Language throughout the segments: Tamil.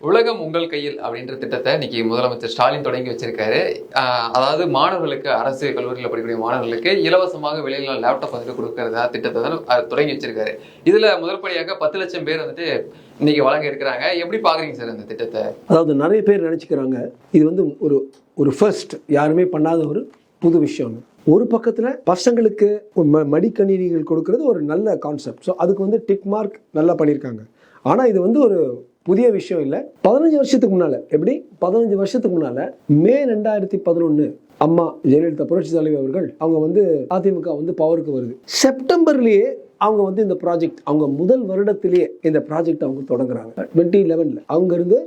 உலகம் உங்கள் கையில் அப்படின்ற திட்டத்தை இன்னைக்கு முதலமைச்சர் ஸ்டாலின் தொடங்கி வச்சிருக்காரு. அதாவது மாணவர்களுக்கு, அரசு கல்லூரியில் படிக்கக்கூடிய மாணவர்களுக்கு இலவசமாக வெளியில லேப்டாப் வந்துட்டு கொடுக்கறதா திட்டத்தை தான் தொடங்கி வச்சிருக்காரு. இதுல முதற்படியாக 10 லட்சம் பேர் வந்துட்டு இன்னைக்கு வழங்க இருக்கிறாங்க. எப்படி பாக்குறீங்க சார் இந்த திட்டத்தை? அதாவது நிறைய பேர் நினைச்சுக்கிறாங்க இது வந்து ஒரு ஃபர்ஸ்ட், யாருமே பண்ணாத ஒரு புது விஷயம். ஒரு பக்கத்துல பசங்களுக்கு மடிக்கணினிகள் கொடுக்கறது ஒரு நல்ல கான்செப்ட். ஸோ அதுக்கு வந்து டிக் மார்க் நல்லா பண்ணியிருக்காங்க. ஆனா இது வந்து ஒரு புதிய விஷயம் இல்லை. 15 வருஷத்துக்கு முன்னால, எப்படி 15 வருஷத்துக்கு முன்னால மே 2011 அம்மா ஜெயலலிதா புரட்சி தலைவர் அவர்கள் அவங்க வந்து அதிமுக வந்து பவருக்கு வருது. செப்டம்பர்லயே அவங்க வந்து இந்த ப்ராஜெக்ட், அவங்க முதல் வருடத்திலேயே இந்த ப்ராஜெக்ட் அவங்க தொடங்குறாங்க. 2011 அவங்க இருந்து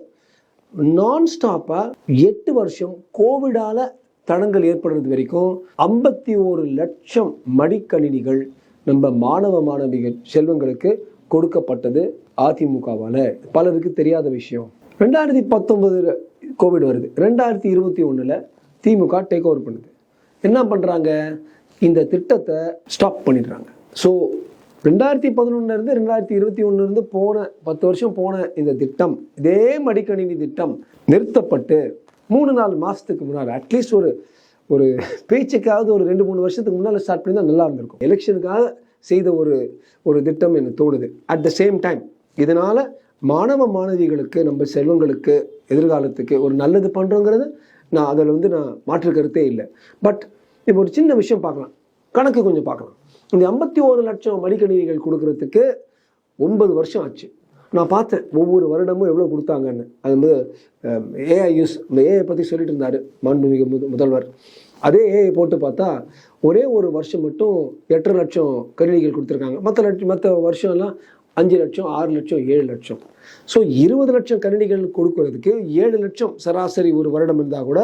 நான் ஸ்டாப்பா 8 வருஷம் கோவிடால தடங்கள் ஏற்படுறது வரைக்கும் 51 லட்சம் மடிக்கணினிகள் நம்ம மாணவ மாணவிகள் செல்வங்களுக்கு கொடுக்கப்பட்டது அதிமுகவால. பலருக்கு தெரியாத விஷயம். 2019 கோவிட் வருது. 2021 திமுக டேக் ஓவர் பண்ணுது. என்ன பண்றாங்க? இந்த திட்டத்தை ஸ்டாப் பண்ணிடுறாங்க. ஸோ 2011 இருந்து 2021 இருந்து போன 10 வருஷம் போன இந்த திட்டம், இதே மடிக்கணினி திட்டம் நிறுத்தப்பட்டு 3-4 மாசத்துக்கு முன்னால், அட்லீஸ்ட் ஒரு பேச்சுக்காவது ஒரு 2-3 வருஷத்துக்கு முன்னால் ஸ்டார்ட் பண்ணி தான் நல்லா இருந்திருக்கும். எலெக்ஷனுக்காக செய்த ஒரு திட்டம் எனக்கு தோணுது. அட் த சேம் டைம் இதனால மாணவ மாணவிகளுக்கு, நம்ம செல்வங்களுக்கு, எதிர்காலத்துக்கு ஒரு நல்லது பண்றோங்கிறது நான் அதில் வந்து நான் மாற்று கருத்தே இல்லை. பட் இப்போ ஒரு சின்ன விஷயம் பார்க்கலாம், கணக்கு கொஞ்சம் பார்க்கலாம். இந்த 51 லட்சம் மடிக்கணினிகள் கொடுக்கறதுக்கு 9 வருஷம் ஆச்சு. நான் பார்த்தேன் ஒவ்வொரு வருடமும் எவ்வளோ கொடுத்தாங்கன்னு. அது வந்து ஏஐ யூஸ், இந்த ஏஐ பற்றி சொல்லிட்டு இருந்தார் மாண்புமிகு முதல்வர். அதே ஏஐ போட்டு பார்த்தா ஒரே ஒரு வருஷம் மட்டும் 8 லட்சம் கணினிகள் கொடுத்துருக்காங்க. மற்ற வருஷம்லாம் 5 லட்சம், 6 லட்சம், 7 லட்சம். ஸோ 20 லட்சம் கணினிகள் கொடுக்கறதுக்கு 7 லட்சம் சராசரி ஒரு வருடம் இருந்தால் கூட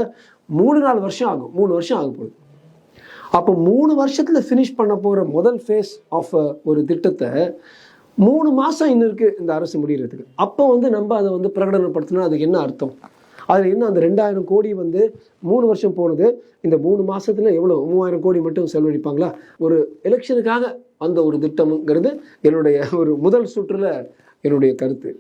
3-4 வருஷம் ஆகும். 3 வருஷம் ஆக போகுது. அப்போ 3 வருஷத்துல ஃபினிஷ் பண்ண போற முதல் ஃபேஸ் ஆஃப் ஒரு திட்டத்தை 3 மாசம் இன்னும் இருக்கு இந்த அரசு முடிகிறதுக்கு. அப்போ வந்து நம்ம அதை வந்து பிரகடனப்படுத்தினா அதுக்கு என்ன அர்த்தம்? அதில் என்ன அந்த 2000 கோடி வந்து 3 வருஷம் போனது, இந்த 3 மாசத்துல எவ்வளோ 3000 கோடி மட்டும் செலவழிப்பாங்களா? ஒரு எலெக்ஷனுக்காக அந்த ஒரு திட்டம்ங்கிறது என்னுடைய ஒரு முதல் சுற்றுல என்னுடைய கருத்து.